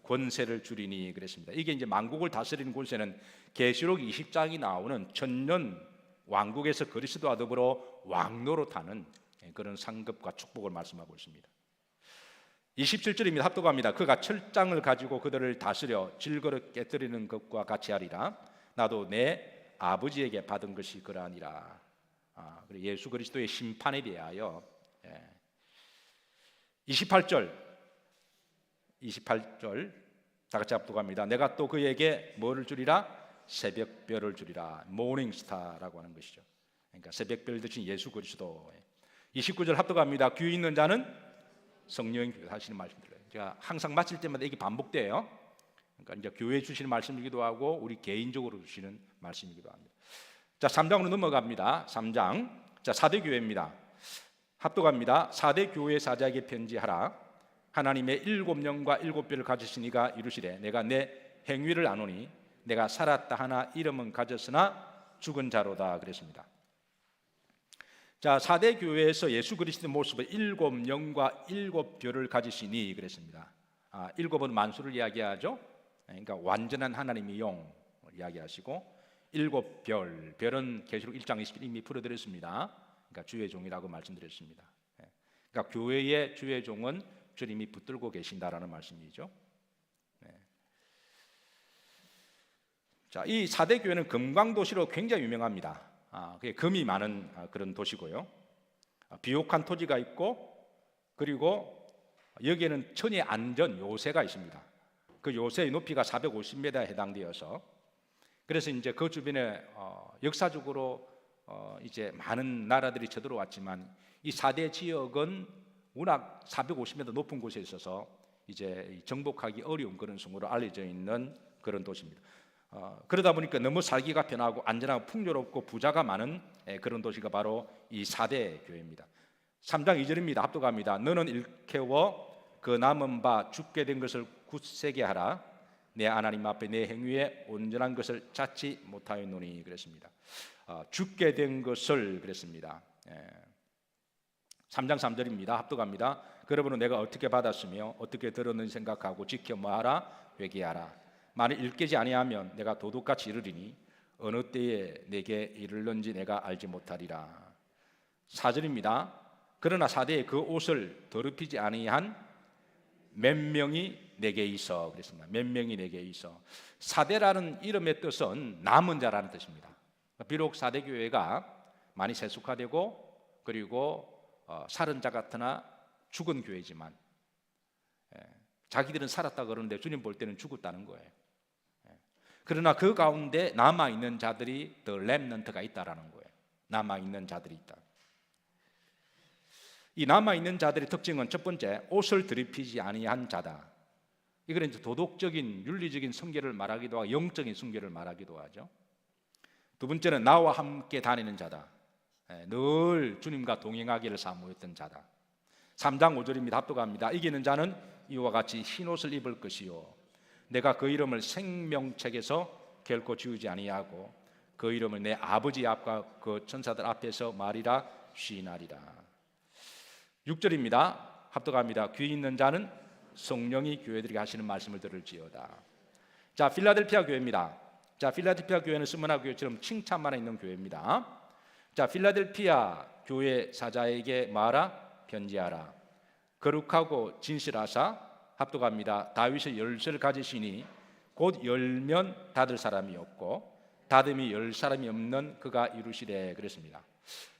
권세를 주리니 그랬습니다. 이게 이제 만국을 다스리는 권세는 계시록 20장이 나오는 천년 왕국에서 그리스도와 더불어 왕노릇하는 그런 상급과 축복을 말씀하고 있습니다. 27절입니다. 합독합니다. 그가 철장을 가지고 그들을 다스려 질거릇 깨뜨리는 것과 같이 하리라. 나도 내 아버지에게 받은 것이 그러하니라. 예수 그리스도의 심판에 대하여 28절 다 같이 합독합니다. 내가 또 그에게 뭐를 주리라? 새벽별을 주리라. 모닝스타라고 하는 것이죠. 그러니까 새벽별 대신 예수 그리스도. 29절 합독합니다. 귀 있는 자는 성령이 하시는 말씀들을 제가 항상 마칠 때마다 이게 반복돼요. 그러니까 이제 교회 주시는 말씀이기도 하고 우리 개인적으로 주시는 말씀이기도 합니다. 자, 3장으로 넘어갑니다. 3장. 자, 4대 교회입니다. 합독합니다. 4대 교회 사자에게 편지하라. 하나님의 7영과 7별을 가지신 이가 이루시되 내가 내 행위를 아노니 내가 살았다 하나 이름은 가졌으나 죽은 자로다 그랬습니다. 자, 4대 교회에서 예수 그리스도의 모습을 7영과 7별을 가지시니 그랬습니다. 7은 만수를 이야기하죠. 그러니까 완전한 하나님의 영을 이야기하시고 7별, 별은 계시록 1장 20일 이미 풀어드렸습니다. 그러니까 주의 종이라고 말씀드렸습니다. 그러니까 교회의 주의 종은 주님이 붙들고 계신다라는 말씀이죠. 자, 이 4대 교회는 금광도시로 굉장히 유명합니다. 그게 금이 많은 그런 도시고요. 비옥한 토지가 있고 그리고 여기에는 천의 안전 요새가 있습니다. 그 요새의 높이가 450m에 해당되어서 그래서 이제 그 주변에 역사적으로 이제 많은 나라들이 쳐들어왔지만 이 4대 지역은 워낙 450m 높은 곳에 있어서 이제 정복하기 어려운 그런 성으로 알려져 있는 그런 도시입니다. 그러다 보니까 너무 살기가 편하고 안전하고 풍요롭고 부자가 많은 그런 도시가 바로 이 4대 교회입니다. 3장 2절입니다. 합독합니다. 너는 일깨워 그 남은 바 죽게 된 것을 굳세게 하라. 내 하나님 앞에 내 행위에 온전한 것을 찾지 못하였노니 그랬습니다. 죽게 된 것을 그랬습니다. 3장 3절입니다. 합독합니다. 그러므로 내가 어떻게 받았으며 어떻게 들었는지 생각하고 지켜 뭐하라? 회개하라. 만일 일깨지 아니하면 내가 도둑같이 이르리니 어느 때에 내게 이르는지 내가 알지 못하리라. 4절입니다. 그러나 4대에 그 옷을 더럽히지 아니한 몇 명이 내게 있어 그랬습니다. 몇 명이 내게 있어. 4대라는 이름의 뜻은 남은 자라는 뜻입니다. 비록 4대 교회가 많이 세속화되고 그리고 살은 자 같으나 죽은 교회지만 자기들은 살았다 그러는데 주님 볼 때는 죽었다는 거예요. 그러나 그 가운데 남아있는 자들이 더 렘넌트가 있다라는 거예요. 남아있는 자들이 있다. 이 남아있는 자들의 특징은 첫 번째, 옷을 더럽히지 아니한 자다. 이거는 이제 도덕적인 윤리적인 성결을 말하기도 하고 영적인 성결을 말하기도 하죠. 두 번째는 나와 함께 다니는 자다. 늘 주님과 동행하기를 사모했던 자다. 3장 5절입니다. 합독합니다. 이기는 자는 이와 같이 흰옷을 입을 것이요 내가 그 이름을 생명책에서 결코 지우지 아니하고 그 이름을 내 아버지 앞과 그 천사들 앞에서 말이라 시인하리라. 6절입니다. 합독합니다. 귀 있는 자는 성령이 교회들에게 하시는 말씀을 들을지어다. 자, 필라델피아 교회입니다. 자, 필라델피아 교회는 스무나 교회처럼 칭찬만 있는 교회입니다. 자, 필라델피아 교회 사자에게 말하 편지하라. 거룩하고 진실하사 합독합니다. 다윗의 열쇠를 가지시니 곧 열면 닫을 사람이 없고 닫음이 열 사람이 없는 그가 이루시되 그랬습니다.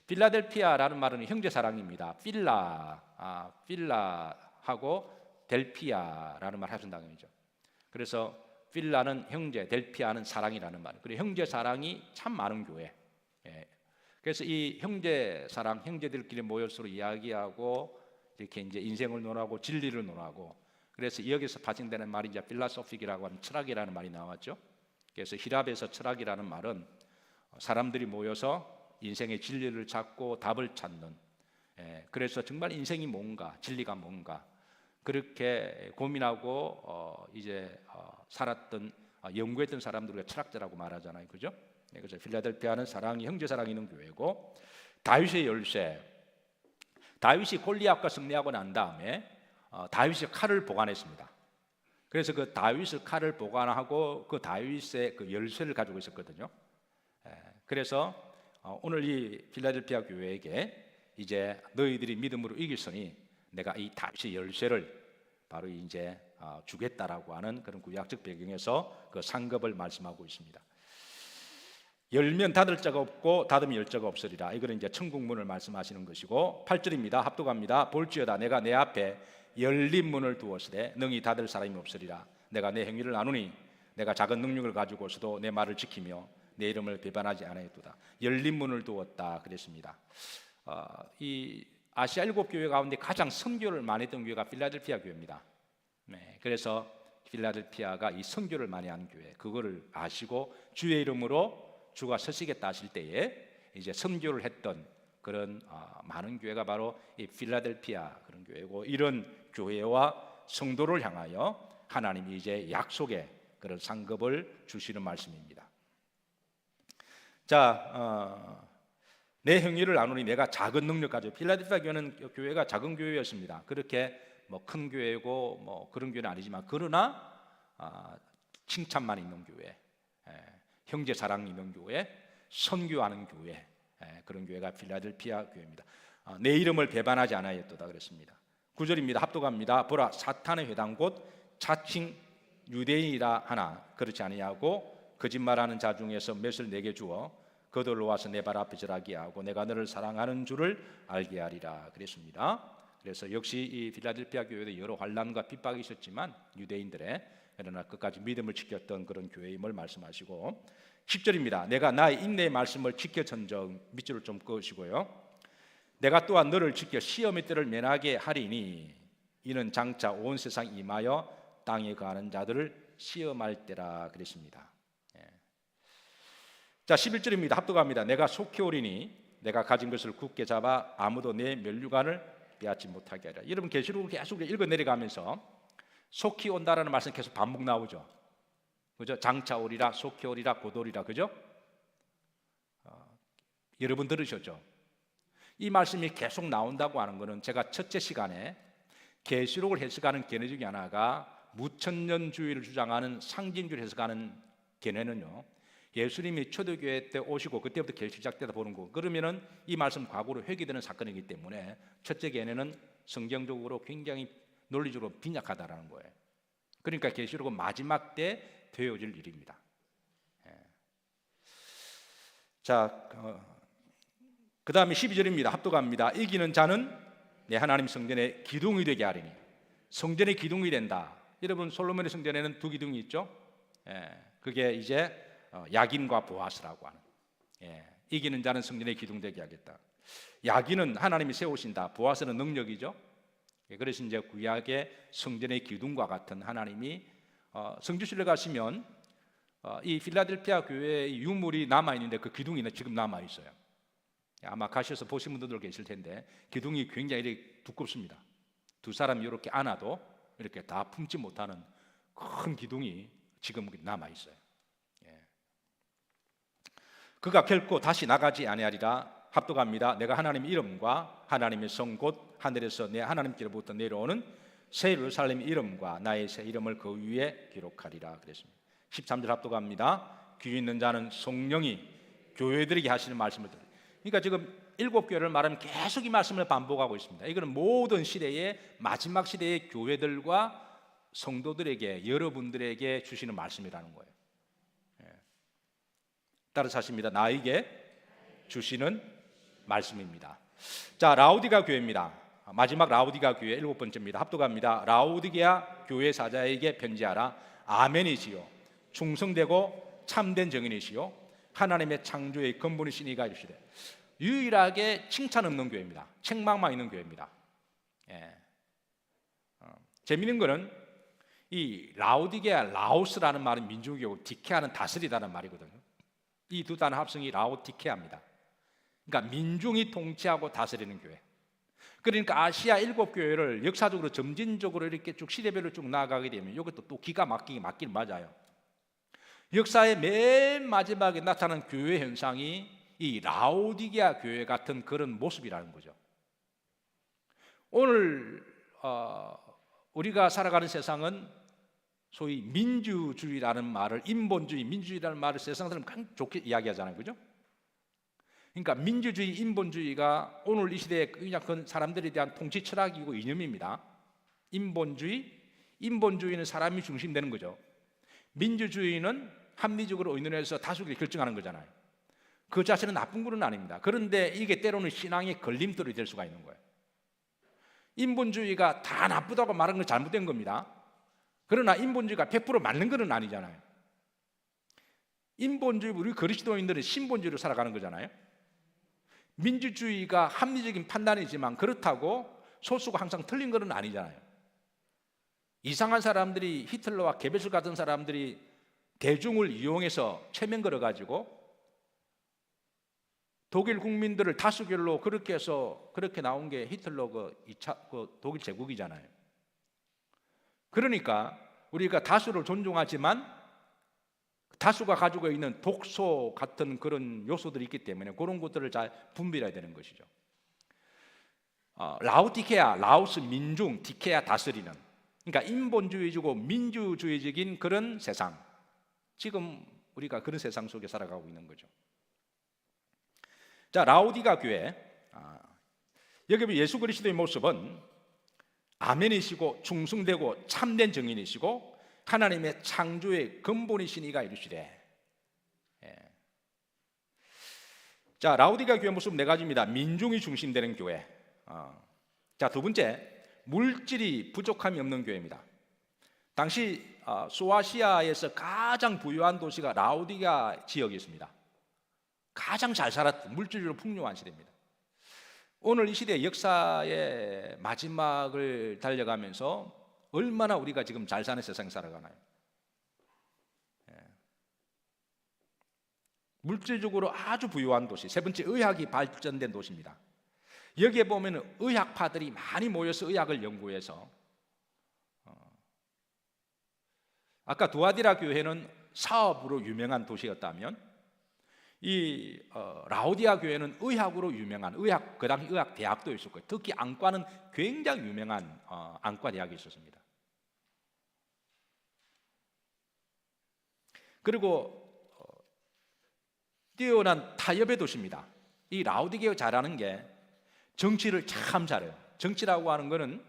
필라델피아라는 말은 형제 사랑입니다. 필라하고 델피아라는 말 하신다는 거죠. 그래서 필라는 형제, 델피아는 사랑이라는 말. 그리고 형제 사랑이 참 많은 교회. 그래서 이 형제 사랑, 형제들끼리 모여서 이야기하고 이렇게 이제 인생을 논하고 진리를 논하고 그래서 여기서 파생되는 말이 이제 필라소픽이라고 하는 철학이라는 말이 나왔죠. 그래서 히랍에서 철학이라는 말은 사람들이 모여서 인생의 진리를 찾고 답을 찾는 그래서 정말 인생이 뭔가 진리가 뭔가 그렇게 고민하고 살았던 연구했던 사람들을 철학자라고 말하잖아요, 그죠? 그래서 필라델피아는 사랑이 형제 사랑이 있는 교회고 다윗의 열쇠 다윗이 골리앗과 승리하고 난 다음에 다윗이 칼을 보관했습니다. 그래서 그 다윗의 칼을 보관하고 그 다윗의 그 열쇠를 가지고 있었거든요. 그래서 오늘 이 필라델피아 교회에게 이제 너희들이 믿음으로 이겼으니 내가 이 다윗의 열쇠를 바로 이제 주겠다라고 하는 그런 구약적 배경에서 그 상급을 말씀하고 있습니다. 열면 닫을 자가 없고 닫으면 열 자가 없으리라. 이거는 이제 천국문을 말씀하시는 것이고 8절입니다. 합독합니다. 볼지어다 내가 내 앞에 열린 문을 두었으되 능히 닫을 사람이 없으리라. 내가 내 행위를 나누니 내가 작은 능력을 가지고서도 내 말을 지키며 내 이름을 배반하지 않았도다. 열린 문을 두었다 그랬습니다. 이 아시아 7교회 가운데 가장 선교를 많이 했던 교회가 필라델피아 교회입니다. 네, 그래서 필라델피아가 이 선교를 많이 한 교회, 그거를 아시고 주의 이름으로 주가 서시겠다 하실 때에 이제 선교를 했던 그런 많은 교회가 바로 이 필라델피아 그런 교회고, 이런 교회와 성도를 향하여 하나님이 이제 약속의 그런 상급을 주시는 말씀입니다. 자, 내 행위를 나누니 내가 작은 능력 가지고, 필라델피아 교회가 작은 교회였습니다. 그렇게 뭐 큰 교회고 뭐 그런 교회는 아니지만, 그러나 칭찬만 있는 교회, 형제 사랑 있는 교회, 선교하는 교회, 그런 교회가 필라델피아 교회입니다. 내 이름을 배반하지 않았도다 그랬습니다. 9절입니다. 합독합니다. 보라, 사탄의 회당 곧 자칭 유대인이라 하나 그렇지 아니하고 거짓말하는 자 중에서 몇을 내게 주어 그들로 와서 내 발 앞에 절하게 하고 내가 너를 사랑하는 줄을 알게 하리라 그랬습니다. 그래서 역시 이 필라델피아 교회도 여러 환난과 핍박이 있었지만 유대인들의, 그러나 끝까지 믿음을 지켰던 그런 교회임을 말씀하시고, 10절입니다. 내가 나의 인내의 말씀을 지켜천정, 밑줄을 좀 그으시고요. 내가 또한 너를 지켜 시험의 때를 면하게 하리니 이는 장차 온 세상 임하여 땅에 거하는 자들을 시험할 때라 그랬습니다. 자, 11절입니다. 합독합니다. 내가 속히 오리니 내가 가진 것을 굳게 잡아 아무도 내 면류관을 빼앗지 못하게 하리라. 여러분 계시록을 계속 읽어 내려가면서 속히 온다라는 말씀 계속 반복 나오죠. 그죠? 장차 오리라, 속히 오리라, 곧 오리라, 그죠? 여러분 들으셨죠? 이 말씀이 계속 나온다고 하는 것은, 제가 첫째 시간에 계시록을 해석하는 견해 중에 하나가 무천년주의를 주장하는 상징주의를 해석하는 견해는요, 예수님이 초대교회 때 오시고 그때부터 계시 시작되다 보는 거, 그러면은 이 말씀 과거로 회귀되는 사건이기 때문에 첫째 견해는 성경적으로 굉장히 논리적으로 빈약하다라는 거예요. 그러니까 계시록은 마지막 때 되어질 일입니다. 자, 그 다음에 12절입니다. 합독합니다. 이기는 자는 내 하나님 성전의 기둥이 되게 하리니. 성전의 기둥이 된다. 여러분 솔로몬의 성전에는 두 기둥이 있죠. 그게 이제 야긴과 보아스라고 하는. 이기는 자는 성전의 기둥 되게 하겠다. 야긴은 하나님이 세우신다. 보아스는 능력이죠. 그래서 이제 구약의 성전의 기둥과 같은 하나님이, 성지순례 가시면 이 필라델피아 교회의 유물이 남아 있는데 그 기둥이 지금 남아 있어요. 아마 가셔서 보신 분들도 계실 텐데 기둥이 굉장히 두껍습니다. 두 사람이 이렇게 안아도 이렇게 다 품지 못하는 큰 기둥이 지금 남아 있어요. 그가 결코 다시 나가지 아니하리라. 합독합니다. 내가 하나님의 이름과 하나님의 성 곧 하늘에서 내 하나님께로부터 내려오는 새 예루살렘 이름과 나의 새 이름을 그 위에 기록하리라 그랬습니다. 13절 합독합니다. 귀 있는 자는 성령이 교회들에게 하시는 말씀을 들으라. 그러니까 지금 7교회를 말하면 계속 이 말씀을 반복하고 있습니다. 이거는 모든 시대의 마지막 시대의 교회들과 성도들에게, 여러분들에게 주시는 말씀이라는 거예요. 따라서 하십니다. 나에게 주시는 말씀입니다. 자, 라우디가 교회입니다. 마지막 라우디가 교회 7번째입니다. 합독합니다. 라우디게아 교회 사자에게 편지하라. 아멘이시요 충성되고 참된 증인이시요 하나님의 창조의 근본이신 이가 이르시되. 유일하게 칭찬 없는 교회입니다. 책망만 있는 교회입니다. 재미있는 거는 이 라우디게아, 라오스라는 말은 민족이고 디케아는 다스리다는 말이거든요. 이 두 단어 합성이 라오디케아입니다. 그러니까 민중이 통치하고 다스리는 교회. 그러니까 아시아 7교회를 역사적으로 점진적으로 이렇게 쭉 시대별로 쭉 나아가게 되면 이것도 또 기가 막히게 맞긴 맞아요. 역사의 맨 마지막에 나타난 교회 현상이 이 라오디게아 교회 같은 그런 모습이라는 거죠. 오늘 우리가 살아가는 세상은 소위 민주주의라는 말을, 인본주의, 민주주의라는 말을 세상 사람은 좋게 이야기하잖아요, 그죠? 그러니까 민주주의, 인본주의가 오늘 이 시대의 그냥 그 사람들에 대한 통치 철학이고 이념입니다. 인본주의는 사람이 중심되는 거죠. 민주주의는 합리적으로 의논해서 다수결이 결정하는 거잖아요. 그 자체는 나쁜 것은 아닙니다. 그런데 이게 때로는 신앙의 걸림돌이 될 수가 있는 거예요. 인본주의가 다 나쁘다고 말하는 건 잘못된 겁니다. 그러나 인본주의가 100% 맞는 것은 아니잖아요. 인본주의, 우리 그리스도인들은 신본주의로 살아가는 거잖아요. 민주주의가 합리적인 판단이지만 그렇다고 소수가 항상 틀린 것은 아니잖아요. 이상한 사람들이, 히틀러와 게베스 같은 사람들이 대중을 이용해서 최면 걸어가지고 독일 국민들을 다수결로 그렇게 해서 그렇게 나온 게 히틀러 그 독일 제국이잖아요. 그러니까 우리가 다수를 존중하지만 다수가 가지고 있는 독소 같은 그런 요소들이 있기 때문에 그런 것들을 잘 분별해야 되는 것이죠. 라우디케아, 라오스 민중, 디케아 다스리는, 그러니까 인본주의적이고 민주주의적인 그런 세상, 지금 우리가 그런 세상 속에 살아가고 있는 거죠. 자, 라오디가 교회, 여기 보면 예수 그리스도의 모습은 아멘이시고 충성되고 참된 증인이시고 하나님의 창조의 근본이신 이가 이르시되. 자, 라오디가 교회 모습 네 가지입니다. 민중이 중심되는 교회. 자, 두 번째, 물질이 부족함이 없는 교회입니다. 당시 소아시아에서 가장 부유한 도시가 라오디가 지역이었습니다. 가장 잘 살았던, 물질적으로 풍요한 시대입니다. 오늘 이 시대의 역사의 마지막을 달려가면서 얼마나 우리가 지금 잘 사는 세상에 살아가나요? 물질적으로 아주 부유한 도시, 세 번째, 의학이 발전된 도시입니다. 여기에 보면 의학파들이 많이 모여서 의학을 연구해서, 아까 두아디라 교회는 사업으로 유명한 도시였다면 이 라오디아 교회는 의학으로 유명한, 그 당시 의학 대학도 있었고요. 특히 안과는 굉장히 유명한 안과 대학이 있었습니다. 그리고 뛰어난 타협의 도시입니다. 이 라오디게가 잘하는 게 정치를 참 잘해요. 정치라고 하는 거는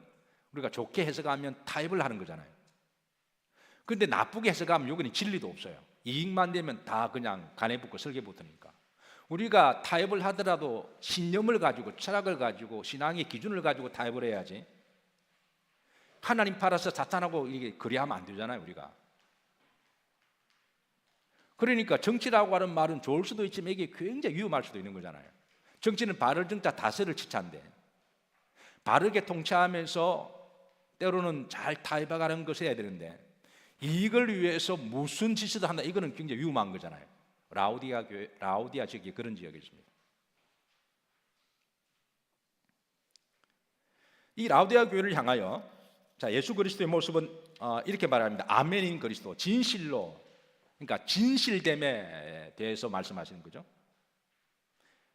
우리가 좋게 해석하면 타협을 하는 거잖아요. 그런데 나쁘게 해석하면 여기는 진리도 없어요. 이익만 되면 다 그냥 간에 붙고 설계 붙으니까. 우리가 타협을 하더라도 신념을 가지고, 철학을 가지고, 신앙의 기준을 가지고 타협을 해야지. 하나님 팔아서 사탄하고 이게 그리하면 안 되잖아요, 우리가. 그러니까 정치라고 하는 말은 좋을 수도 있지만 이게 굉장히 위험할 수도 있는 거잖아요. 정치는 바를 정자 다스를 치차인데, 바르게 통치하면서 때로는 잘 타협해가는 것을 해야 되는데, 이걸 위해서 무슨 짓을 한다, 이거는 굉장히 위험한 거잖아요. 라오디아 지역이 그런 지역이 있습니다. 이 라오디아 교회를 향하여, 자, 예수 그리스도의 모습은 이렇게 말합니다. 아멘인 그리스도, 진실로, 그러니까 진실됨에 대해서 말씀하시는 거죠.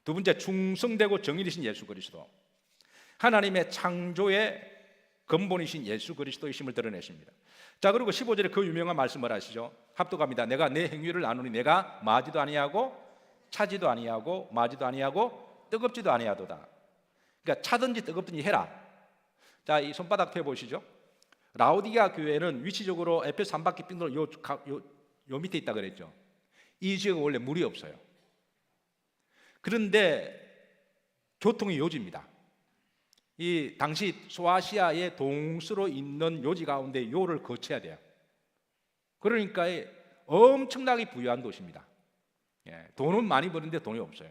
두 번째, 충성되고 정의이신 예수 그리스도, 하나님의 창조의 근본이신 예수 그리스도이심을 드러내십니다. 자, 그리고 15절에 그 유명한 말씀을 하시죠. 합독합니다. 내가 내 행위를 아노니 내가 마지도 아니하고 차지도 아니하고 마지도 아니하고 뜨겁지도 아니하도다. 그러니까 차든지 뜨겁든지 해라. 자, 이 손바닥 펴 보시죠. 라오디가 교회는 위치적으로 에페소 3바퀴 빙도로 요 밑에 있다 그랬죠. 이 지역은 원래 물이 없어요. 그런데 교통이 요지입니다. 이 당시 소아시아의 동서로 있는 요지 가운데 요를 거쳐야 돼요. 그러니까 엄청나게 부유한 도시입니다. 돈은 많이 버는데 돈이 없어요.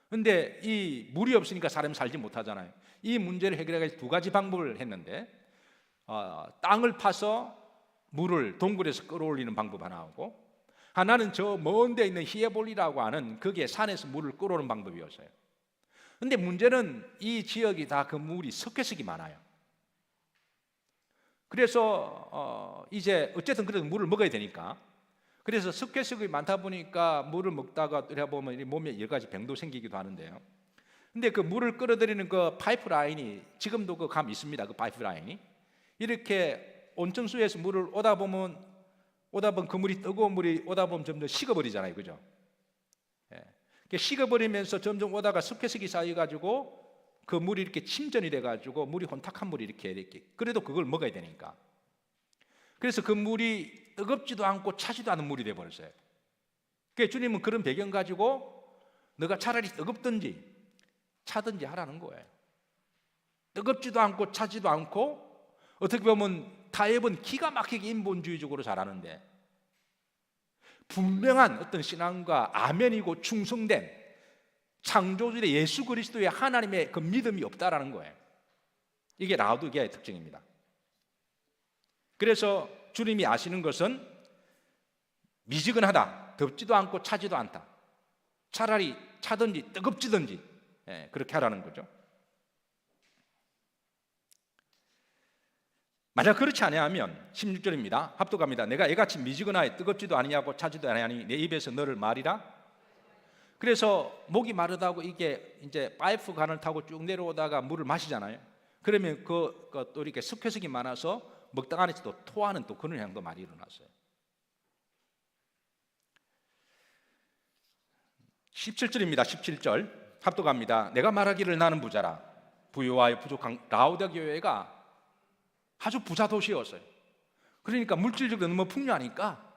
그런데 이 물이 없으니까 사람이 살지 못하잖아요. 이 문제를 해결하기 위해서 두 가지 방법을 했는데, 땅을 파서 물을 동굴에서 끌어올리는 방법 하나하고, 하나는 저 먼 데 있는 히에볼리라고 하는 거기에 산에서 물을 끌어오는 방법이었어요. 근데 문제는 이 지역이 다 그 물이 석회석이 많아요. 그래서 이제 어쨌든 그래도 물을 먹어야 되니까, 그래서 석회석이 많다 보니까 물을 먹다가 보면 몸에 여러 가지 병도 생기기도 하는데요. 근데 그 물을 끌어들이는 그 파이프라인이 지금도 그 감 있습니다. 그 파이프라인이 이렇게 온천수에서 물을 오다 보면 그 물이 뜨거운 물이 오다 보면 점점 식어버리잖아요, 그죠? 식어버리면서 점점 오다가 석회석이 쌓여가지고 그 물이 이렇게 침전이 돼가지고 물이 혼탁한 물이 이렇게 그래도 그걸 먹어야 되니까. 그래서 그 물이 뜨겁지도 않고 차지도 않은 물이 돼버렸어요. 그러니까 주님은 그런 배경 가지고 너가 차라리 뜨겁든지 차든지 하라는 거예요. 뜨겁지도 않고 차지도 않고, 어떻게 보면 타협은 기가 막히게 인본주의적으로 잘하는데 분명한 어떤 신앙과 아멘이고 충성된 창조주의 예수 그리스도의 하나님의 그 믿음이 없다라는 거예요. 이게 라오디게아의 특징입니다. 그래서 주님이 아시는 것은 미지근하다, 덥지도 않고 차지도 않다, 차라리 차든지 뜨겁지든지 그렇게 하라는 거죠. 만약 그렇지 아니하면 16절입니다. 합독합니다. 내가 이같이 미지근하여 뜨겁지도 아니하고 차지도 아니하니 내 입에서 너를 말이라. 그래서 목이 마르다고 이게 이제 파이프 관을 타고 쭉 내려오다가 물을 마시잖아요. 그러면 또 이렇게 석회석이 많아서 먹다가 안에서 또 토하는 또 그런 현상도 많이 일어났어요. 17절입니다. 17절 합독합니다. 내가 말하기를 나는 부자라. 부유하여 부족한 라오디게아 교회가 아주 부자 도시였어요. 그러니까 물질적으로 너무 풍요하니까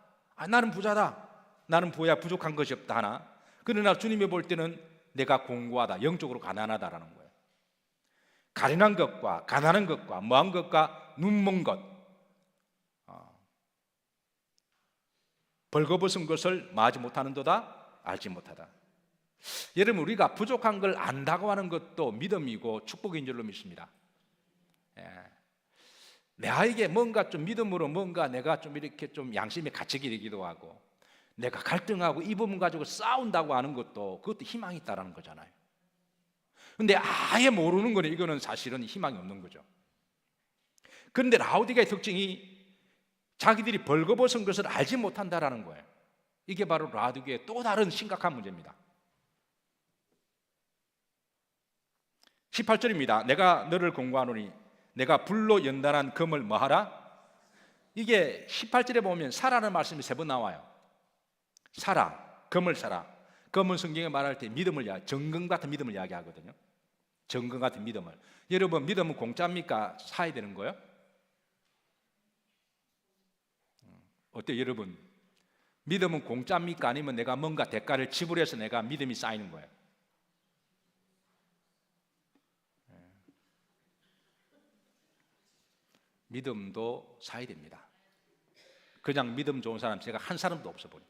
나는 부자다, 나는 부야, 부족한 것이 없다 하나, 그러나 주님이 볼 때는 내가 공고하다, 영적으로 가난하다라는 거예요. 가련한 것과 가난한 것과 뭐한 것과 눈먼 것, 벌거벗은 것을 마지 못하는도다, 알지 못하다. 여러분, 우리가 부족한 걸 안다고 하는 것도 믿음이고 축복인 줄로 믿습니다. 내가 뭔가 좀 믿음으로 뭔가 내가 좀 이렇게 좀 양심의 가책이 되기도 하고, 내가 갈등하고 이 부분 가지고 싸운다고 하는 그것도 희망이 있다라는 거잖아요. 근데 아예 모르는 거는 이거는 사실은 희망이 없는 거죠. 그런데 라오디게아의 특징이 자기들이 벌거벗은 것을 알지 못한다라는 거예요. 이게 바로 라오디게아의 또 다른 심각한 문제입니다. 18절입니다. 내가 너를 공고하노니 내가 불로 연단한 금을 뭐하라? 이게 18절에 보면 사라는 말씀이 3번 나와요. 사라, 금을 사라. 금은 성경에 말할 때 믿음을 정금 같은 믿음을 이야기하거든요. 정금 같은 믿음을. 여러분, 믿음은 공짜입니까? 사야 되는 거예요? 어때요, 여러분? 믿음은 공짜입니까? 아니면 내가 뭔가 대가를 지불해서 내가 믿음이 쌓이는 거예요? 믿음도 사야 됩니다. 그냥 믿음 좋은 사람 제가 한 사람도 없어 보니.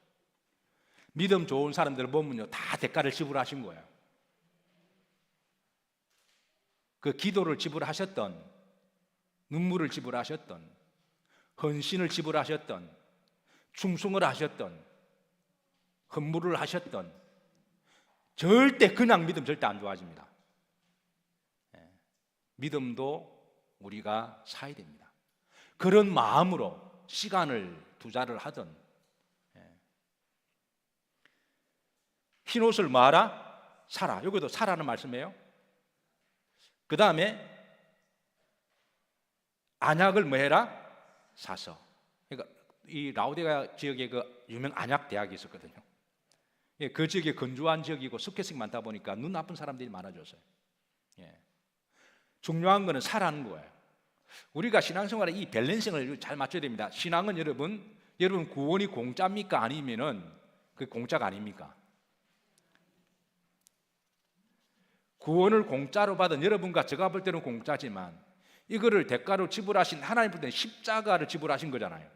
믿음 좋은 사람들 보면요, 다 대가를 지불하신 거예요. 그 기도를 지불하셨던, 눈물을 지불하셨던, 헌신을 지불하셨던, 충성을 하셨던, 헌물을 하셨던, 절대 그냥 믿음 절대 안 좋아집니다. 믿음도 우리가 사야 됩니다. 그런 마음으로 시간을 투자를 하던, 흰옷을 뭐하라? 사라. 여기도 사라는 말씀이에요. 그 다음에 안약을 뭐해라? 사서. 그러니까 이 라오디게아 지역에 그 유명 안약 대학이 있었거든요. 그 지역이 건조한 지역이고 석회성이 많다 보니까 눈 나쁜 사람들이 많아졌어요. 중요한 거는 사라는 거예요. 우리가 신앙생활에 이 밸런싱을 잘 맞춰야 됩니다. 신앙은 여러분 구원이 공짜입니까? 아니면은 그 공짜가 아닙니까? 구원을 공짜로 받은 여러분과 제가 볼 때는 공짜지만 이거를 대가로 지불하신 하나님 볼 때는 십자가를 지불하신 거잖아요.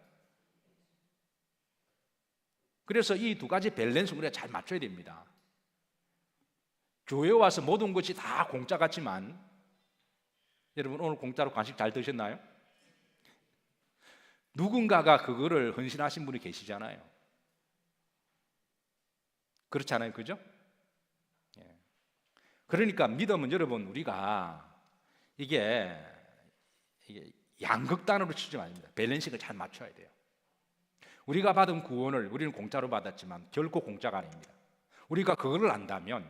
그래서 이 두 가지 밸런스 우리가 잘 맞춰야 됩니다. 교회 와서 모든 것이 다 공짜 같지만, 여러분 오늘 공짜로 간식 잘 드셨나요? 누군가가 그거를 헌신하신 분이 계시잖아요. 그렇지 않아요? 그죠? 그러니까 믿음은 여러분 우리가 이게 양극단으로 치지 말입니다. 밸런싱을 잘 맞춰야 돼요. 우리가 받은 구원을 우리는 공짜로 받았지만 결코 공짜가 아닙니다. 우리가 그거를 안다면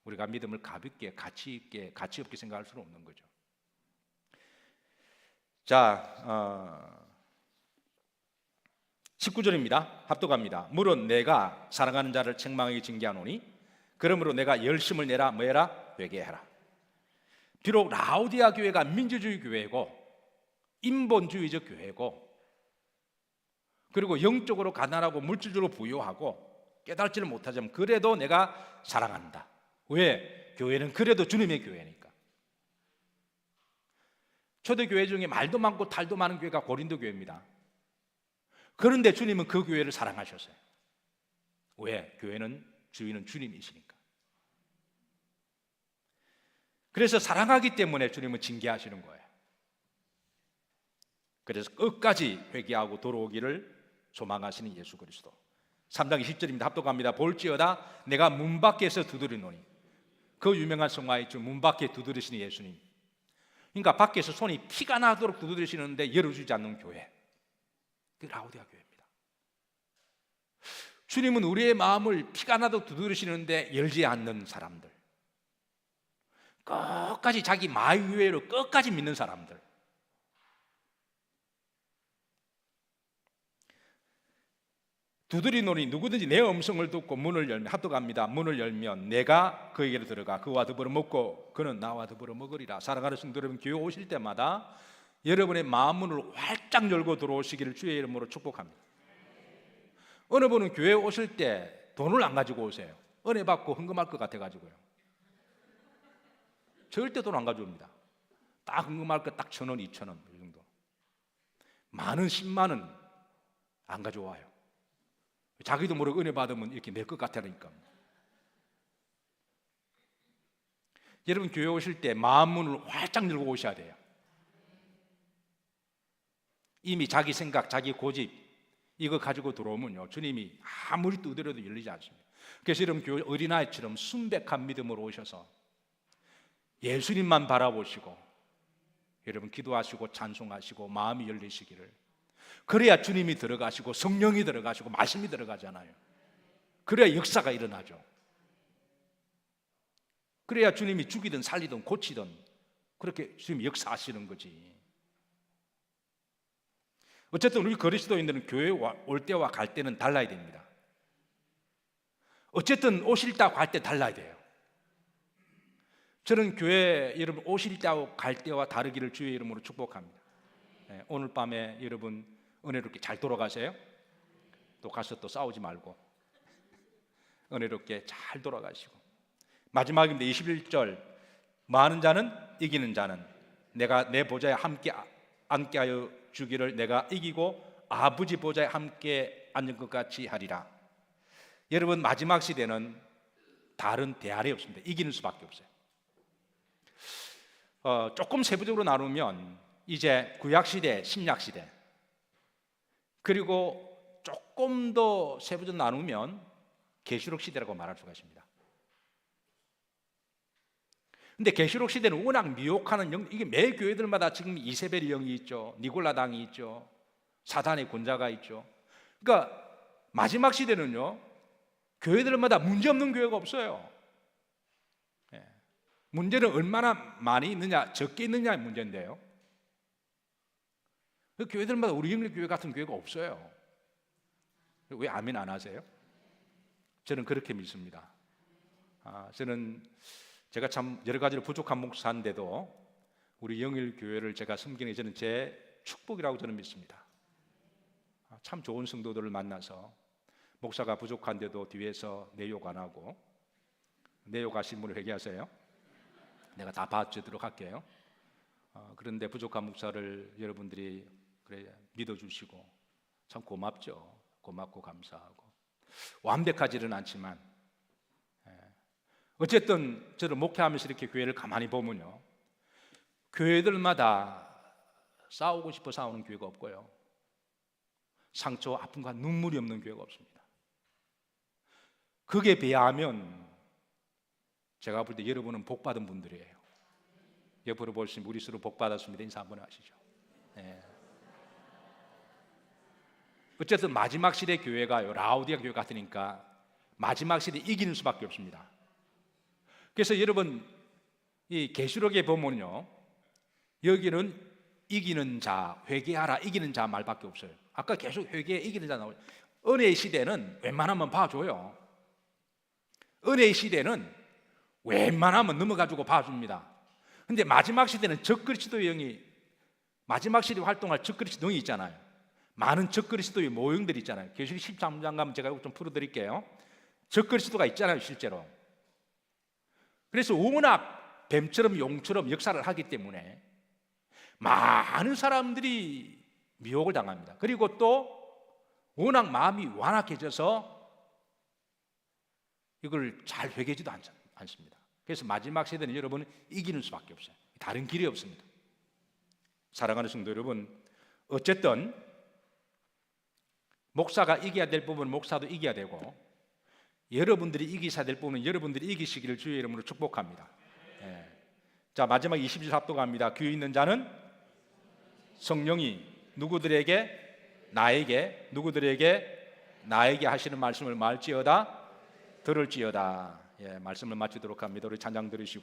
우리가 믿음을 가볍게 가치 있게 가치 없게 생각할 수는 없는 거죠. 자, 19절입니다. 합독합니다. 물은 내가 사랑하는 자를 책망하게 징계하노니 그러므로 내가 열심을 내라. 뭐해라? 회개해라. 비록 라오디아 교회가 민주주의 교회고 인본주의적 교회고 그리고 영적으로 가난하고 물질적으로 부유하고 깨달지를 못하지만 그래도 내가 사랑한다. 왜? 교회는 그래도 주님의 교회니까. 초대교회 중에 말도 많고 탈도 많은 교회가 고린도 교회입니다. 그런데 주님은 그 교회를 사랑하셨어요. 왜? 교회는 주인은 주님이시니까. 그래서 사랑하기 때문에 주님은 징계하시는 거예요. 그래서 끝까지 회개하고 돌아오기를 소망하시는 예수 그리스도. 3장 20절입니다. 합독합니다. 볼지어다 내가 문 밖에서 두드리노니. 그 유명한 성화에 있죠. 문 밖에 두드리시는 예수님. 그러니까 밖에서 손이 피가 나도록 두드리시는데 열어주지 않는 교회. 그 라오디아 교회입니다. 주님은 우리의 마음을 피가 나도록 두드리시는데 열지 않는 사람들, 끝까지 자기 마유회로 끝까지 믿는 사람들. 두드리노니 누구든지 내 음성을 듣고 문을 열면, 합독합니다. 문을 열면 내가 그에게로 들어가 그와 더불어 먹고 그는 나와 더불어 먹으리라. 사랑하는 성도 여러분, 교회 오실 때마다 여러분의 마음문을 활짝 열고 들어오시기를 주의 이름으로 축복합니다. 어느 분은 교회 오실 때 돈을 안 가지고 오세요. 은혜 받고 헌금할 것 같아가지고요. 절대 돈 안 가져옵니다. 딱 헌금할 거 딱 1,000원, 2,000원 이 정도. 많은 10만 원 안 가져와요. 자기도 모르고 은혜 받으면 이렇게 낼 것 같으니까. 여러분 교회 오실 때 마음 문을 활짝 열고 오셔야 돼요. 이미 자기 생각, 자기 고집 이거 가지고 들어오면요 주님이 아무리 두드려도 열리지 않습니다. 그래서 여러분 교회 어린아이처럼 순백한 믿음으로 오셔서 예수님만 바라보시고 여러분 기도하시고 찬송하시고 마음이 열리시기를. 그래야 주님이 들어가시고 성령이 들어가시고 말씀이 들어가잖아요. 그래야 역사가 일어나죠. 그래야 주님이 죽이든 살리든 고치든 그렇게 주님이 역사하시는 거지. 어쨌든 우리 그리스도인들은 교회에 올 때와 갈 때는 달라야 됩니다. 어쨌든 오실 때와 갈 때 달라야 돼요. 저는 교회 여러분 오실 때와 갈 때와 다르기를 주의 이름으로 축복합니다. 네, 오늘 밤에 여러분 은혜롭게 잘 돌아가세요. 또 가서 또 싸우지 말고 은혜롭게 잘 돌아가시고. 마지막입니다. 21절. 많은 자는 이기는 자는 내가 내 보좌에 함께 앉게 하여 주기를 내가 이기고 아버지 보좌에 함께 앉은 것 같이 하리라. 여러분 마지막 시대는 다른 대안이 없습니다. 이기는 수밖에 없어요. 조금 세부적으로 나누면 이제 구약시대, 신약시대 그리고 조금 더 세부적으로 나누면 계시록 시대라고 말할 수가 있습니다. 근데 계시록 시대는 워낙 미혹하는 영, 이게 매 교회들마다 지금 이세벨 영이 있죠, 니골라당이 있죠, 사단의 권자가 있죠. 그러니까 마지막 시대는요 교회들마다 문제없는 교회가 없어요. 문제는 얼마나 많이 있느냐 적게 있느냐의 문제인데요, 그 교회들마다 우리 영리교회 같은 교회가 없어요. 왜 아멘 안 하세요? 저는 그렇게 믿습니다. 저는 제가 참 여러 가지로 부족한 목사인데도 우리 영일교회를 제가 섬기는 게 저는 제 축복이라고 저는 믿습니다. 참 좋은 성도들을 만나서 목사가 부족한데도 뒤에서 내 욕 안 하고, 내 욕하신 분을 회개하세요. 내가 다 봐주도록 할게요. 그런데 부족한 목사를 여러분들이 그래 믿어주시고 참 고맙죠. 고맙고 감사하고. 완벽하지는 않지만 어쨌든 저를 목회하면서 이렇게 교회를 가만히 보면요 교회들마다 싸우고 싶어 싸우는 교회가 없고요 상처, 아픔과 눈물이 없는 교회가 없습니다. 그게 비하면 제가 볼 때 여러분은 복받은 분들이에요. 옆으로 보시면 우리 서로 복받았습니다. 인사 한번 하시죠. 네. 어쨌든 마지막 시대 교회가요 라오디아 교회 같으니까 마지막 시대 이기는 수밖에 없습니다. 그래서 여러분 이 계시록에 보면요 여기는 이기는 자, 회개하라 이기는 자 말밖에 없어요. 아까 계속 회개 이기는 자 나오죠. 은혜의 시대는 웬만하면 봐줘요. 은혜의 시대는 웬만하면 넘어가지고 봐줍니다. 근데 마지막 시대는 적그리스도의 영이, 마지막 시대 활동할 적그리스도 영이 있잖아요. 많은 적그리스도의 모형들이 있잖아요. 계시록 13장 가면 제가 좀 풀어드릴게요. 적그리스도가 있잖아요, 실제로. 그래서 워낙 뱀처럼 용처럼 역사를 하기 때문에 많은 사람들이 미혹을 당합니다. 그리고 또 워낙 마음이 완악해져서 이걸 잘 회개하지도 않습니다. 그래서 마지막 세대는 여러분 이기는 수밖에 없어요. 다른 길이 없습니다. 사랑하는 성도 여러분, 어쨌든 목사가 이겨야 될 부분은 목사도 이겨야 되고, 여러분들이 이기셔야 될 부분은 여러분들이 이기시기를 주의 이름으로 축복합니다. 예. 자, 마지막 20절 합독합니다. 귀 있는 자는 성령이 누구들에게 나에게 하시는 말씀을 말지어다 들을지어다. 예, 말씀을 마치도록 합니다. 우리 찬양 들으시고